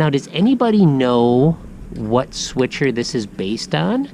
Now, does anybody know what switcher this is based on?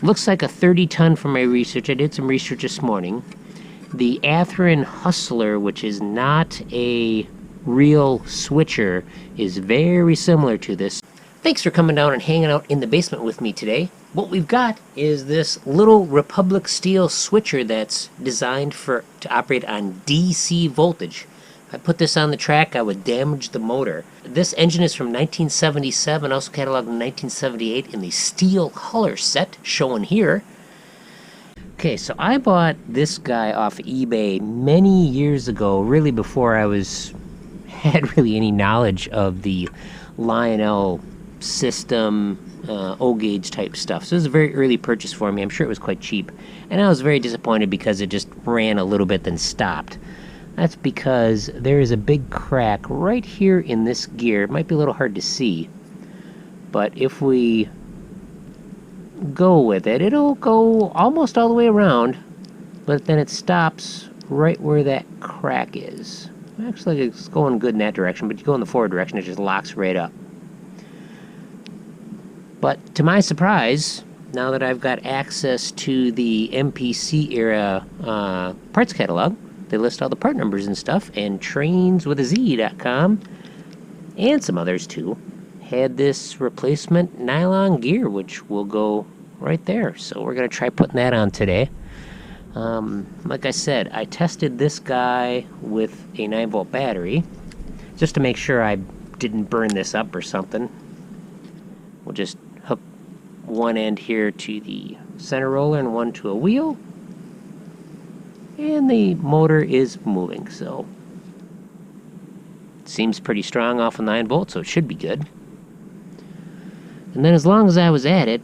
Looks like a 30-ton from my research. I did some research this morning. The Atherin Hustler, which is not a real switcher, is very similar to this. Thanks for coming down and hanging out in the basement with me today. What we've got is this little Republic steel switcher that's designed to operate on DC voltage. If I put this on the track, I would damage the motor. This engine is from 1977, also cataloged in 1978 in the steel color set shown here. Okay, so I bought this guy off eBay many years ago, really before I had really any knowledge of the Lionel system, O-gauge type stuff. So it was a very early purchase for me. I'm sure it was quite cheap. And I was very disappointed because it just ran a little bit then stopped. That's because there is a big crack right here in this gear. It might be a little hard to see, but if we go with it, it'll go almost all the way around, but then it stops right where that crack is. Actually, it's going good in that direction, but you go in the forward direction, it just locks right up. But to my surprise, now that I've got access to the MPC era parts catalog, they list all the part numbers and stuff, and trainswithaz.com and some others too had this replacement nylon gear, which will go right there. So we're going to try putting that on today. Like I said, I tested this guy with a 9-volt battery just to make sure I didn't burn this up or something. We'll just hook one end here to the center roller and one to a wheel. And the motor is moving, so it seems pretty strong off of 9 volts, so it should be good. And then as long as I was at it,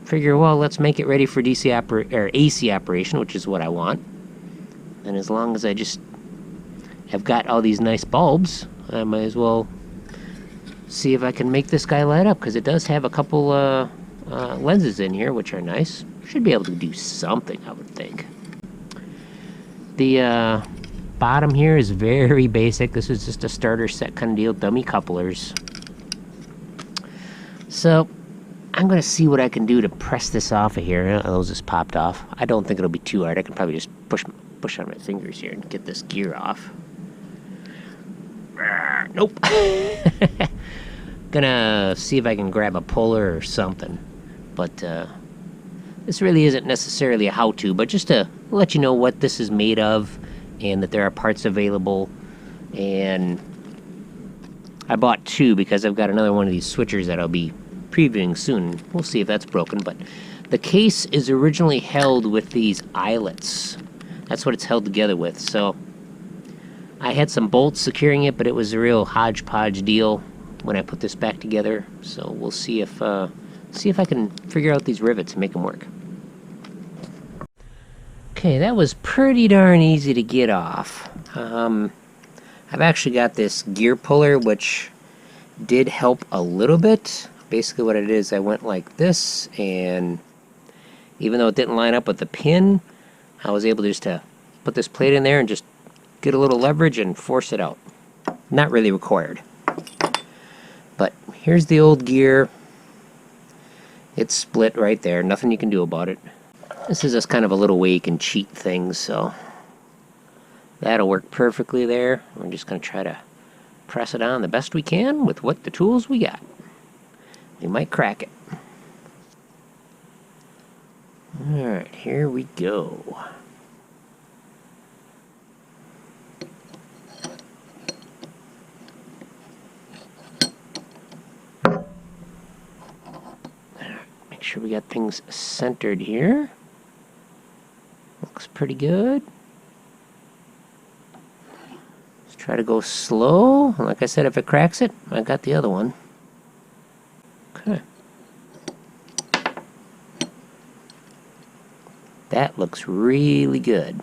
figure, well, let's make it ready for AC operation, which is what I want. And as long as I just have got all these nice bulbs, I might as well see if I can make this guy light up, because it does have a couple lenses in here, which are nice. Should be able to do something, I would think. The bottom here is very basic. This is just a starter set kind of deal, dummy couplers. So I'm going to see what I can do to press this off of here. Those just popped off. I don't think it'll be too hard. I can probably just push on my fingers here and get this gear off. Nope. Gonna see if I can grab a puller or something. But this really isn't necessarily a how-to, but just to let you know what this is made of and that there are parts available. And I bought two because I've got another one of these switchers that I'll be previewing soon. We'll see if that's broken, but the case is originally held with these eyelets. That's what it's held together with. So I had some bolts securing it, but it was a real hodgepodge deal when I put this back together. So we'll see if I can figure out these rivets and make them work. Okay, that was pretty darn easy to get off. I've actually got this gear puller, which did help a little bit. Basically what it is, I went like this, and even though it didn't line up with the pin, I was able just to put this plate in there and just get a little leverage and force it out. Not really required. But here's the old gear. It's split right there. Nothing you can do about it. This is just kind of a little way you can cheat things, so that'll work perfectly there. We're just going to try to press it on the best we can with the tools we got. We might crack it. Alright, here we go. Make sure we got things centered here. Looks pretty good. Let's try to go slow. Like I said, if it cracks it, I got the other one. Okay. That looks really good.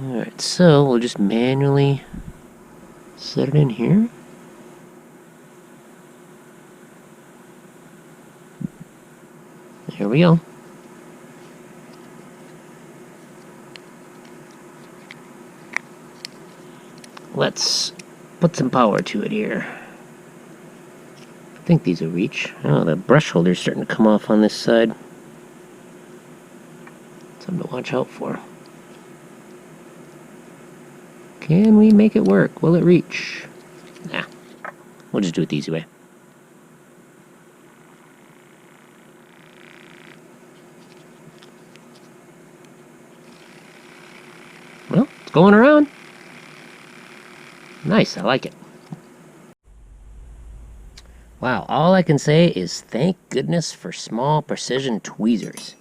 Alright, so we'll just manually set it in here. There we go. Let's put some power to it here. I think these will reach. Oh, the brush holder's starting to come off on this side. Something to watch out for. Can we make it work? Will it reach? Nah. We'll just do it the easy way. Well, it's going around. Nice, I like it. Wow, all I can say is thank goodness for small precision tweezers.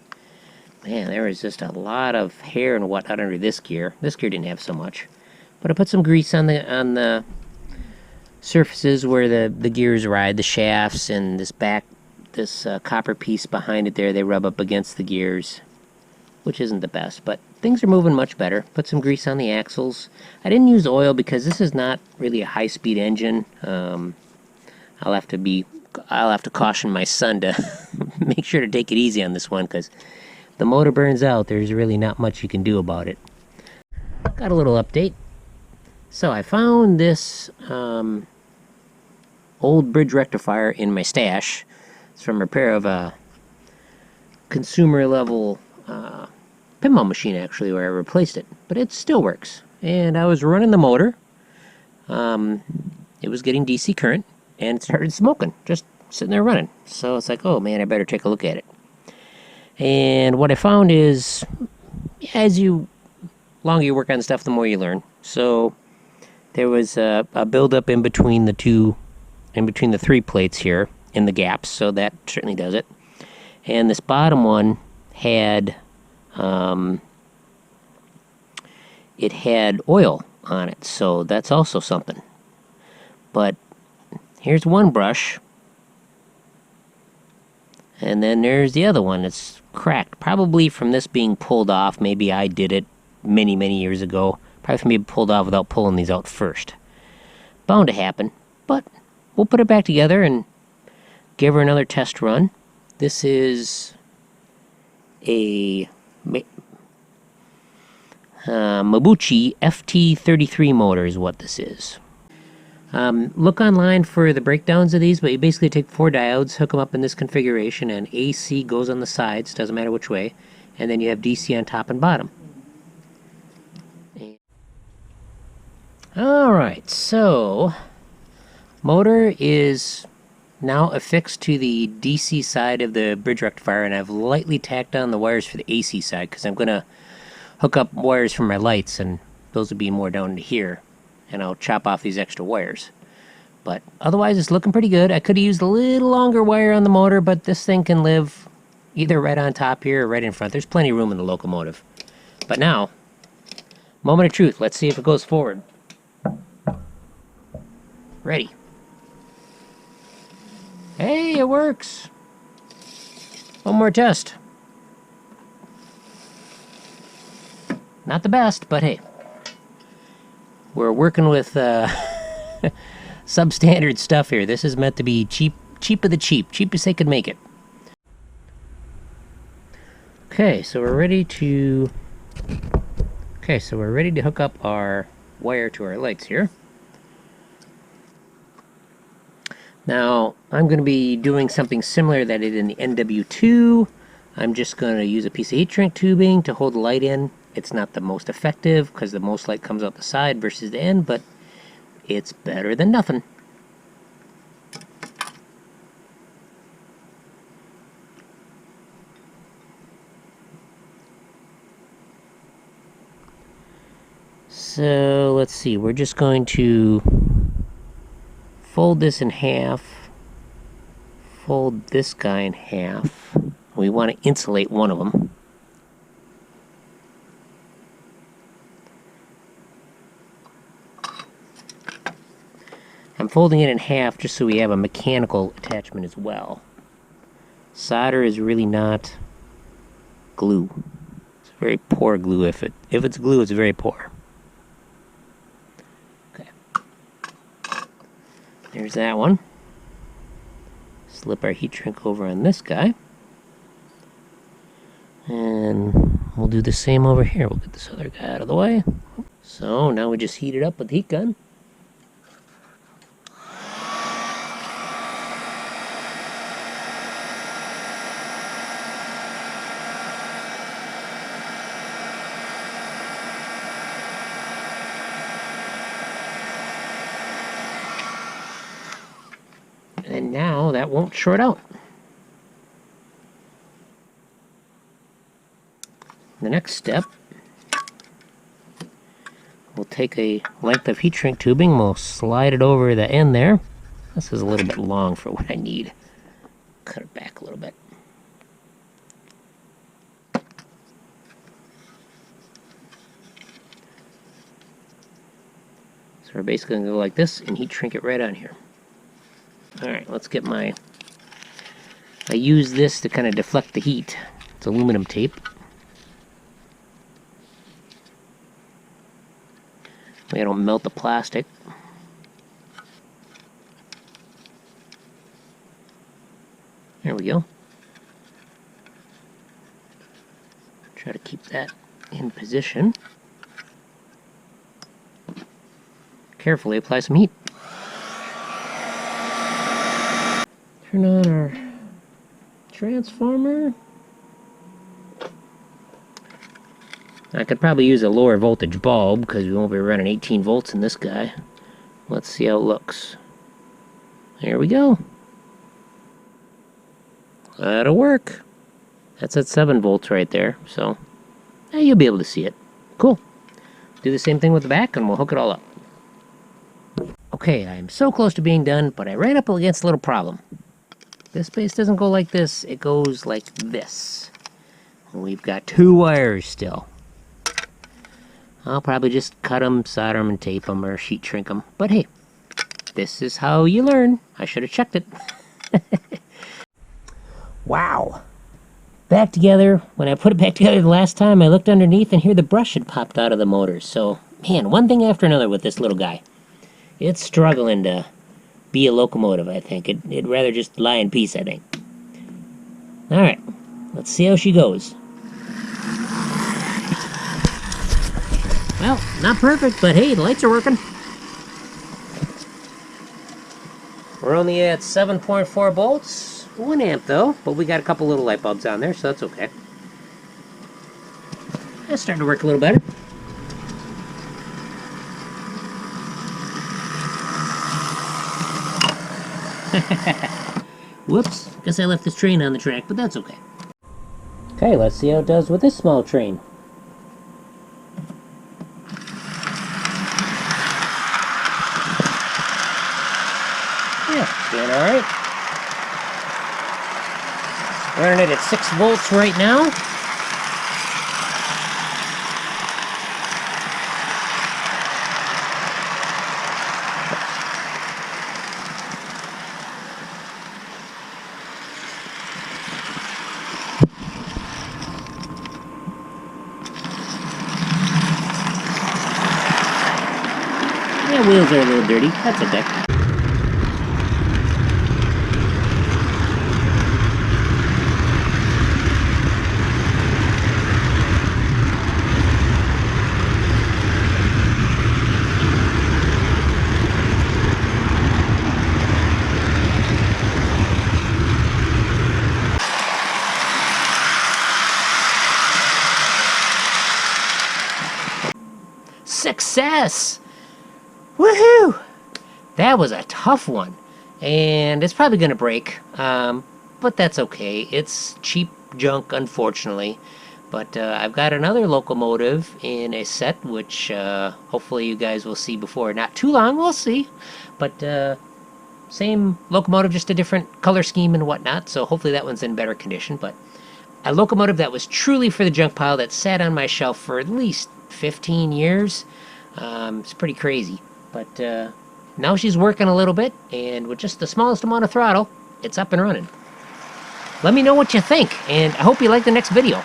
Man, there was just a lot of hair and whatnot under this gear. This gear didn't have so much. But I put some grease on the surfaces where the gears ride, the shafts, and this copper piece behind it there, they rub up against the gears, which isn't the best, but things are moving much better. Put some grease on the axles. I didn't use oil because this is not really a high-speed engine. I'll have to caution my son to make sure to take it easy on this one, because the motor burns out, there's really not much you can do about it. Got a little update. So I found this old bridge rectifier in my stash. It's from a repair of a consumer level pinball machine, actually, where I replaced it. But it still works. And I was running the motor. It was getting DC current, and it started smoking, just sitting there running. So it's like, oh man, I better take a look at it. And what I found is, longer you work on stuff, the more you learn. So there was a buildup in between the three plates here in the gaps, so that certainly does it. And this bottom one had it had oil on it, so that's also something. But here's one brush, and then there's the other one that's cracked, probably from this being pulled off. Maybe I did it many years ago. Probably from being pulled off without pulling these out first. Bound to happen, but we'll put it back together and give her another test run. This is a Mabuchi FT33 motor is what this is. Look online for the breakdowns of these, but you basically take 4 diodes, hook them up in this configuration, and AC goes on the sides, doesn't matter which way, and then you have DC on top and bottom. Alright, so motor is now affixed to the DC side of the bridge rectifier, and I've lightly tacked on the wires for the AC side because I'm going to hook up wires for my lights, and those will be more down to here, and I'll chop off these extra wires. But otherwise it's looking pretty good. I could have used a little longer wire on the motor, but this thing can live either right on top here or right in front. There's plenty of room in the locomotive. But now, moment of truth. Let's see if it goes forward. Ready. Hey, it works. One more test. Not the best, but hey. We're working with substandard stuff here. This is meant to be cheap of the cheap. Cheapest they could make it. Okay, so we're ready to hook up our wire to our lights here. Now, I'm going to be doing something similar that I did in the NW2. I'm just going to use a piece of heat shrink tubing to hold the light in. It's not the most effective because the most light comes out the side versus the end, but it's better than nothing. So let's see, we're just going to fold this in half, fold this guy in half. We want to insulate one of them. I'm folding it in half just so we have a mechanical attachment as well. Solder is really not glue. It's very poor glue. If it's glue, it's very poor. Okay. There's that one. Slip our heat shrink over on this guy. And we'll do the same over here. We'll get this other guy out of the way. So now we just heat it up with the heat gun. And now that won't short out. The next step, we'll take a length of heat shrink tubing, we'll slide it over the end there. This is a little bit long for what I need. Cut it back a little bit. So we're basically going to go like this and heat shrink it right on here. Alright, let's get my... I use this to kind of deflect the heat. It's aluminum tape. I don't melt the plastic. There we go. Try to keep that in position. Carefully apply some heat. Turn on our transformer. I could probably use a lower voltage bulb because we won't be running 18 volts in this guy. Let's see how it looks. There we go. That'll work. That's at 7 volts right there, so you'll be able to see it. Cool. Do the same thing with the back and we'll hook it all up. Okay, I'm so close to being done, but I ran up against a little problem. This base doesn't go like this, it goes like this. We've got 2 wires still. I'll probably just cut them, solder them, and tape them, or sheet shrink them. But hey, this is how you learn. I should have checked it. Wow. Back together. When I put it back together the last time, I looked underneath and here the brush had popped out of the motor. So, man, one thing after another with this little guy. It's struggling to be a locomotive, I think. It'd rather just lie in peace, I think. Alright, let's see how she goes. Well, not perfect, but hey, the lights are working. We're only at 7.4 volts, 1 amp though, but we got a couple little light bulbs on there, so that's okay. It's starting to work a little better. Whoops, guess I left this train on the track, but that's okay. Okay, let's see how it does with this small train. Yeah, doing alright. Running it at 6 volts right now. Yeah, wheels are a little dirty. That's okay. Success! Woohoo! That was a tough one. And it's probably going to break. But that's okay. It's cheap junk, unfortunately. But I've got another locomotive in a set, which hopefully you guys will see before not too long. We'll see. But same locomotive, just a different color scheme and whatnot. So hopefully that one's in better condition. But a locomotive that was truly for the junk pile that sat on my shelf for at least 15 years. It's pretty crazy. But now she's working a little bit, and with just the smallest amount of throttle, it's up and running. Let me know what you think, and I hope you like the next video.